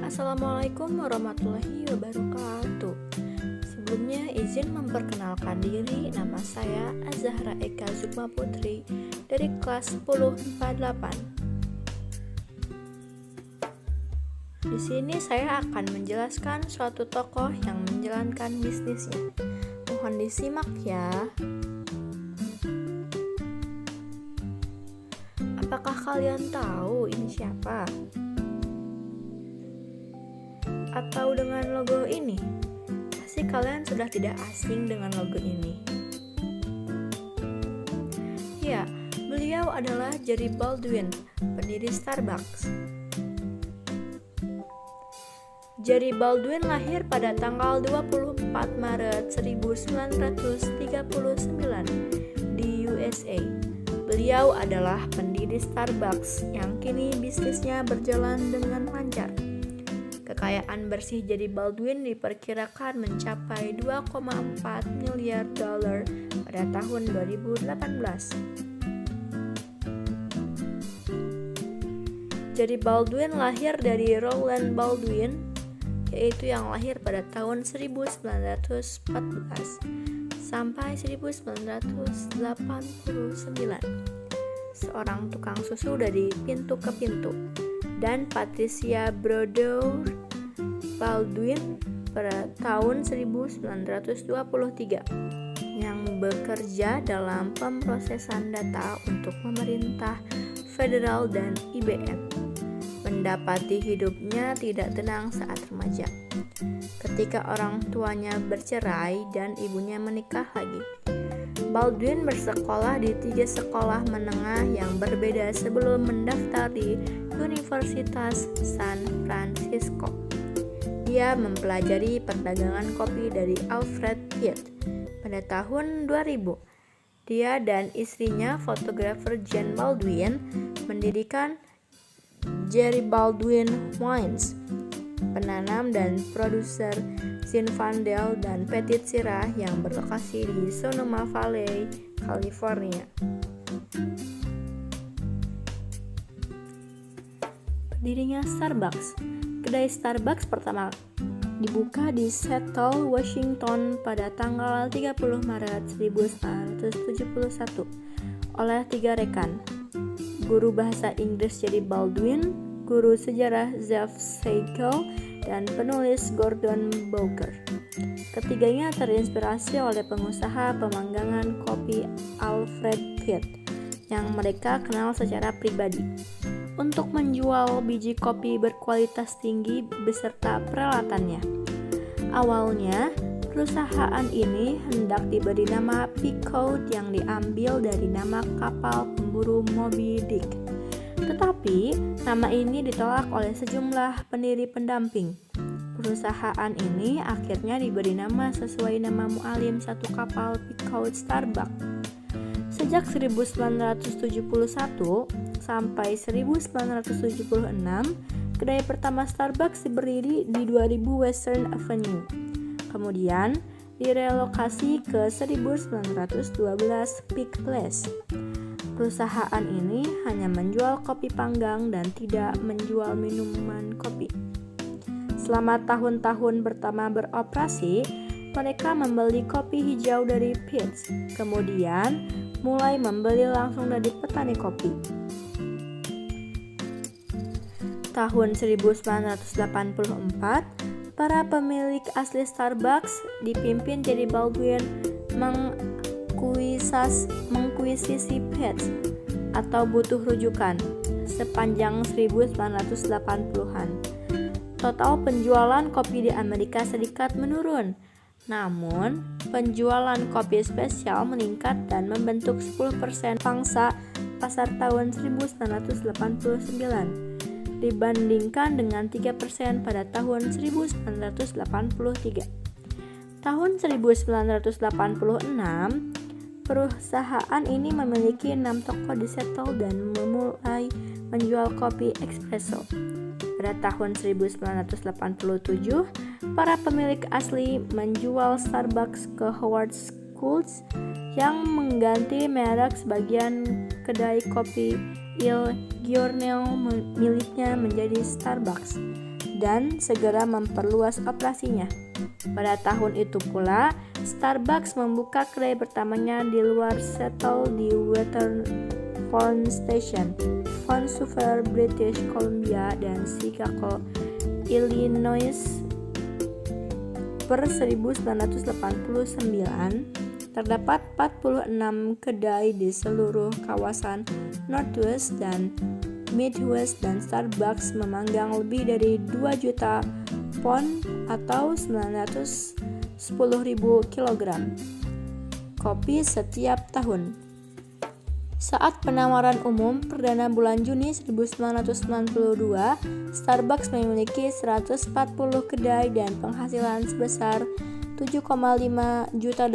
Assalamualaikum warahmatullahi wabarakatuh. Sebelumnya izin memperkenalkan diri, nama saya Azahra Eka Zukma Putri dari kelas 1048. Di sini saya akan menjelaskan suatu tokoh yang menjalankan bisnisnya. Mohon disimak ya. Apakah kalian tahu ini siapa? Atau dengan logo ini? Pasti kalian sudah tidak asing dengan logo ini. Ya, beliau adalah Jerry Baldwin, pendiri Starbucks. Jerry Baldwin lahir pada tanggal 24 Maret 1939 di USA. Beliau adalah pendiri Starbucks yang kini bisnisnya berjalan dengan lancar. Kekayaan bersih Jerry Baldwin diperkirakan mencapai 2,4 miliar dolar pada tahun 2018. Jerry Baldwin lahir dari Rowland Baldwin, yaitu yang lahir pada tahun 1914 sampai 1989, seorang tukang susu dari pintu ke pintu, dan Patricia Brodeur Baldwin pada tahun 1923 yang bekerja dalam pemrosesan data untuk pemerintah federal dan IBM. Mendapati hidupnya tidak tenang saat remaja, ketika orang tuanya bercerai dan ibunya menikah lagi. Baldwin bersekolah di 3 sekolah menengah yang berbeda sebelum mendaftar di Universitas San Francisco. Dia mempelajari perdagangan kopi dari Alfred Pitt. Pada tahun 2000, dia dan istrinya, fotografer Jane Baldwin, mendirikan Jerry Baldwin Wines, penanam dan produser Zinfandel dan Petit Syrah yang berlokasi di Sonoma Valley, California. Pendirinya Starbucks. Kedai Starbucks pertama dibuka di Seattle, Washington pada tanggal 30 Maret 1971 oleh 3 rekan, guru bahasa Inggris Jerry Baldwin, guru sejarah Jeff Siegel, dan penulis Gordon Booker. Ketiganya terinspirasi oleh pengusaha pemanggangan kopi Alfred Pitt yang mereka kenal secara pribadi untuk menjual biji kopi berkualitas tinggi beserta peralatannya. Awalnya, perusahaan ini hendak diberi nama Pequod yang diambil dari nama kapal pemburu Moby Dick. Tetapi, nama ini ditolak oleh sejumlah pendiri pendamping. Perusahaan ini akhirnya diberi nama sesuai nama mualim satu kapal Pequod Starbucks. Sejak 1971 sampai 1976, kedai pertama Starbucks berdiri di 2000 Western Avenue. Kemudian direlokasi ke 1912 Pike Place. Perusahaan ini hanya menjual kopi panggang dan tidak menjual minuman kopi. Selama tahun-tahun pertama beroperasi, mereka membeli kopi hijau dari Pitt, kemudian mulai membeli langsung dari petani kopi. Tahun 1984, para pemilik asli Starbucks dipimpin Jerry Baldwin mengkuisisi Pitt atau butuh rujukan sepanjang 1980-an. Total penjualan kopi di Amerika Serikat menurun, namun penjualan kopi spesial meningkat dan membentuk 10% pangsa pasar tahun 1989 dibandingkan dengan 3% pada tahun 1983. Tahun 1986, perusahaan ini memiliki 6 toko di Seattle dan memulai menjual kopi espresso. Pada tahun 1987, para pemilik asli menjual Starbucks ke Howard Schultz yang mengganti merek sebagian kedai kopi Il Giornale miliknya menjadi Starbucks. dan segera memperluas operasinya. Pada tahun itu pula, Starbucks membuka kedai pertamanya di luar Seattle di Waterford Station, Vancouver, British Columbia, dan Chicago, Illinois. Per 1989, terdapat 46 kedai di seluruh kawasan Northwest dan Midwest, dan Starbucks memanggang lebih dari 2 juta pon atau 910.000 kilogram kopi setiap tahun. Saat penawaran umum perdana bulan Juni 1992, Starbucks memiliki 140 kedai dan penghasilan sebesar $7,5 juta,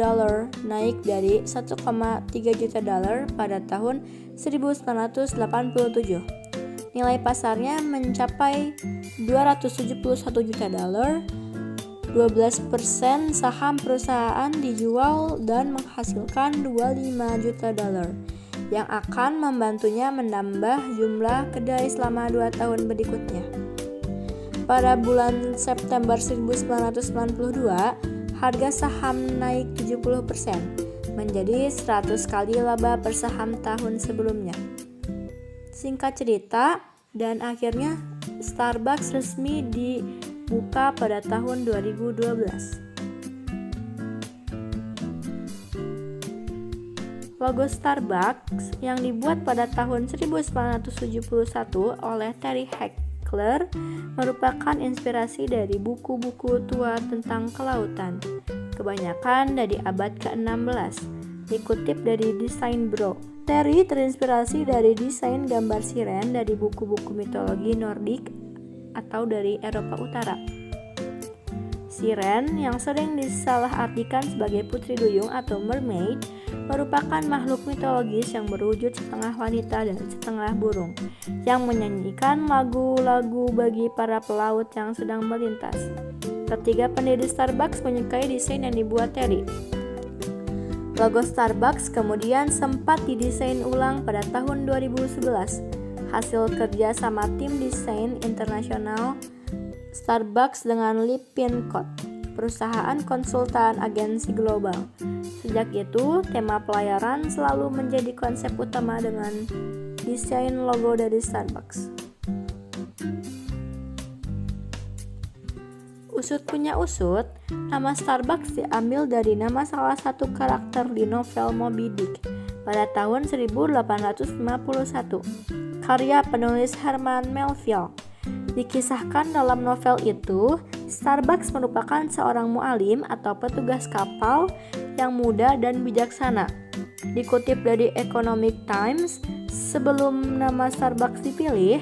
naik dari $1,3 juta pada tahun 1987. Nilai pasarnya mencapai $271 juta. 12% saham perusahaan dijual dan menghasilkan $25 juta, yang akan membantunya menambah jumlah kedai selama 2 tahun berikutnya. Pada bulan September 1992, harga saham naik 70%, menjadi 100 kali laba per saham tahun sebelumnya. Singkat cerita, dan akhirnya Starbucks resmi dibuka pada tahun 2012. Logo Starbucks yang dibuat pada tahun 1971 oleh Terry Heckler merupakan inspirasi dari buku-buku tua tentang kelautan, kebanyakan dari abad ke-16, dikutip dari Design Bro. Terry terinspirasi dari desain gambar siren dari buku-buku mitologi Nordik atau dari Eropa Utara. Siren, yang sering disalahartikan sebagai putri duyung atau mermaid, merupakan makhluk mitologis yang berwujud setengah wanita dan setengah burung, yang menyanyikan lagu-lagu bagi para pelaut yang sedang melintas. Ketiga pendiri Starbucks menyukai desain yang dibuat Terry. Logo Starbucks kemudian sempat didesain ulang pada tahun 2011, hasil kerja sama tim desain internasional Starbucks dengan Lippincott, perusahaan konsultan agensi global. Sejak itu, tema pelayaran selalu menjadi konsep utama dengan desain logo dari Starbucks. Usut punya usut, nama Starbucks diambil dari nama salah satu karakter di novel Moby Dick pada tahun 1851, karya penulis Herman Melville. Dikisahkan dalam novel itu, Starbucks merupakan seorang mualim atau petugas kapal yang muda dan bijaksana. Dikutip dari Economic Times, sebelum nama Starbucks dipilih,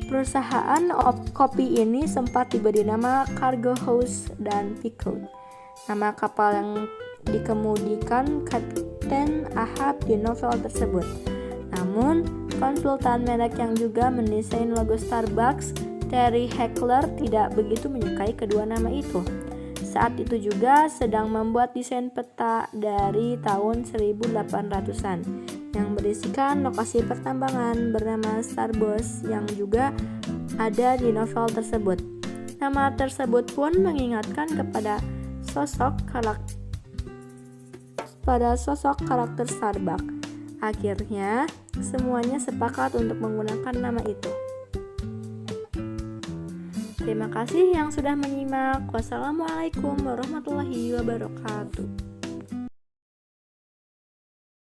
perusahaan kopi ini sempat diberi nama Cargo House dan Pequod, nama kapal yang dikemudikan Kapten Ahab di novel tersebut. Namun, konsultan merek yang juga mendesain logo Starbucks, Terry Heckler, tidak begitu menyukai kedua nama itu. Saat itu juga sedang membuat desain peta dari tahun 1800-an yang berisikan lokasi pertambangan bernama Starbucks yang juga ada di novel tersebut. Nama tersebut pun mengingatkan kepada sosok karakter Starbucks. Akhirnya, semuanya sepakat untuk menggunakan nama itu. Terima kasih yang sudah menyimak. Wassalamualaikum warahmatullahi wabarakatuh.